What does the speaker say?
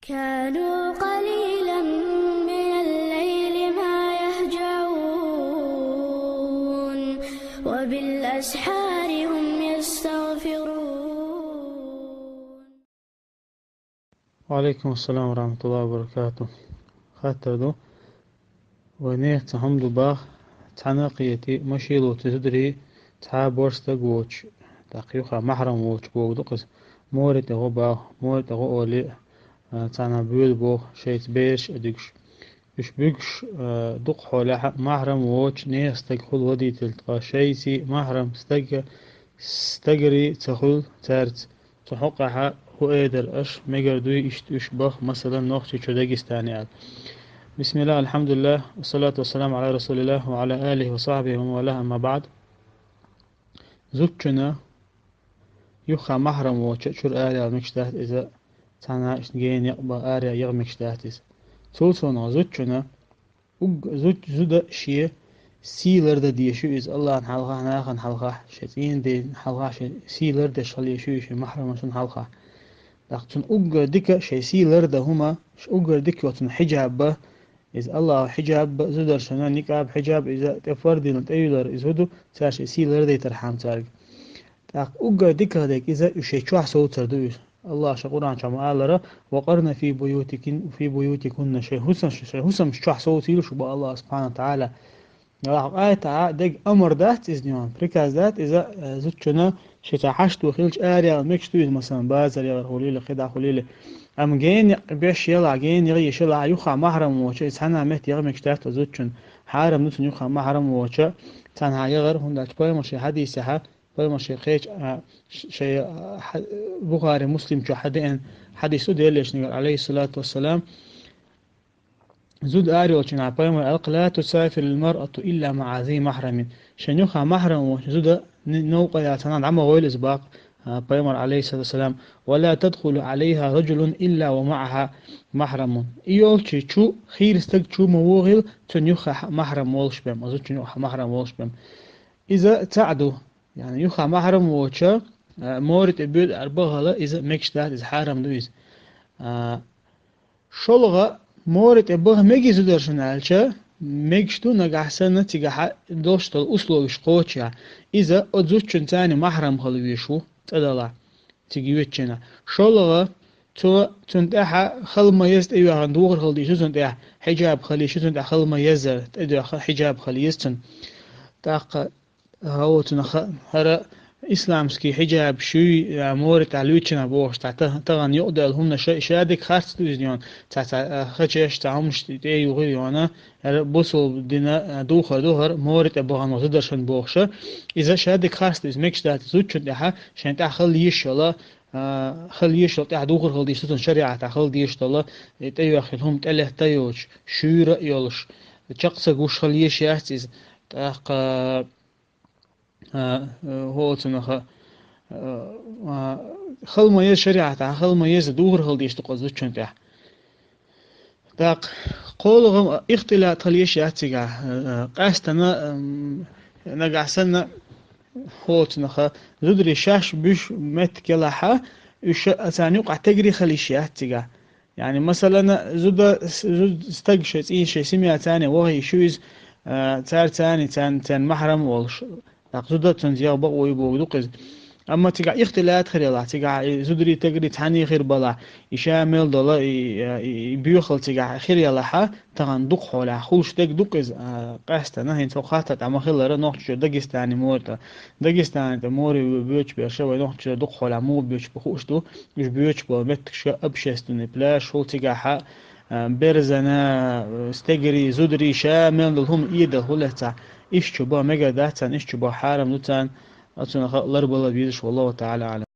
كانوا قليلا من الليل ما يهجعون وبالأسحار هم يستغفرون. وعليكم السلام ورحمة الله وبركاته. خاطر ونيه تهم باخ تناقيتي مشيلو تدري تعب ورستا قوش تقيوخا محرم ووش بوغ دقس مورد اغو باخ مورد اغو اولي تانا بيول بوغ شيت بيش ادقش يش بيقش دق حولا محرم ووش نيه استقخل ودي تلتقى شيسي محرم استقري تخل تارت تحقها هو ايدر اش ميقردوي اشت باخ مثلا نوخشي شدقستاني. بسم الله الحمد لله والصلاة والسلام على رسول الله وعلى آله وصحبه ومن والاه. أما بعد، زوجنا يخا محرم وشر آريا مكشتات إذا تانا جين يقبى آريا يغمكشتاتيس توصونا زوجنا زودا شيء سيلر دا دي شو إز الله نحلقه ناخن حلقه شتين دي حلقه سيلر دا شلي شو محرم شن حلقه لكن ديك شيء سيلر دا هما ديك وتن حجاب إذا الله حجاب زودر شنا نقاب حجاب إذا تفردين تأيلر إذا هدو تاش سيلر دي ترحم تارك تاق أوجا ديك هذيك إذا يشيء شو صوت تردوش الله شقران شما آلرا وقرنا في بيوتكن شيء حسن شو صوت يلو شو الله سبحانه وتعالى آية دق أمر ذات إذنيان بريكاز ذات إذا زوجنا شيء تحشت وخيلش آريا مكشتو مثلا بازر يا خليل خدع خليل أم جين بيش يلا جين يغي شلا يخا محرم وشة سنة مهت يغمك تحت زوجن حارم نتن يخا محرم وشة تنها يغر هون تقول مشي حديثها قول مشي خيش شيء بخاري مسلم شو حديث ديال ليش نقول عليه الصلاة والسلام زود آري وشنا عبايم الألق لا تسافر المرأة إلا مع ذي محرم شن يخا محرم وزود نوقع يعتنان عما غويل إسباق بيمر عليه الصلاة والسلام ولا تدخل عليها رجل إلا ومعها محرم إيول شو خير استق شو موغل تنيخا محرم والش بهم أزود تنيخا محرم والش بهم إذا تعدو يعني يخا محرم وشا مورد إبيد أربعة إذا مكشتات إذا حرم دويز شلغة مورد إبوه ميجي زدرشن عالشا ميجشتو نقحسن تيجا دوشتل أسلوش قوتشا إذا أدزوشن تاني محرم خلويشو تدلا تيجيوتشنا شلغة تو تنتاح خل ما يست أيوة عندوغر خلدي شو تنتاح حجاب خلي شو تنتاح خل ما يزر أيوة حجاب خلي يستن تاق هو تنخ هرا إسلامسكي حجاب شوي مورد تعلويتشنا بوش تغن يقدر هم شادك خاص توزنيون تاع خشش تعمش تي وغير وانا بوصل دينا دوخر مورد ابوغان وزدرشن بوخشه اذا شادك خاص توز مكش دات زوتشن دها شان تاع خلي يشلا خلي يشلا تاع دوخر خلي يشتن شريعه تاع خلي يشلا تي واخلهم تله تيوش شوره يولش تشقس غوش خلي يشياتز تاق هو تنخ خل ما يز شريعة خل ما يز دوغر خل ديش تقصد شنته داق قولهم اختلاط خليش ياتيجا قاستنا نقعسنا هو تنخ زدري شاش بيش مت كلاحة وش أسانيق عتجري خليش ياتيجا يعني مثلا زود استقشت إيه شيء سميع تاني وهي شويز تار تان محرم والش تقصد تنزيغ بقو يبو دوقز أما تقع اختلاط خير تقع زدري تجري تحني خير بلا يشامل دلا بيوخل تقع خير يلا تغن دق حولا خوش دق دقز قاستنا هين سوقات أما خير نوخش دقستاني مورتا دقستاني تموري بيوش بيرشوا نوخش دق حولا مو بيوش بخوش دو مش بيوش بمتكش أبشستني بلاش هو تقع برزنا استجري زدري شامل دلهم إيده هلتا إيش تبا مجا داتن إيش تبا حارم نتان أتونا الله رب الله بيدش والله تعالى أعلم.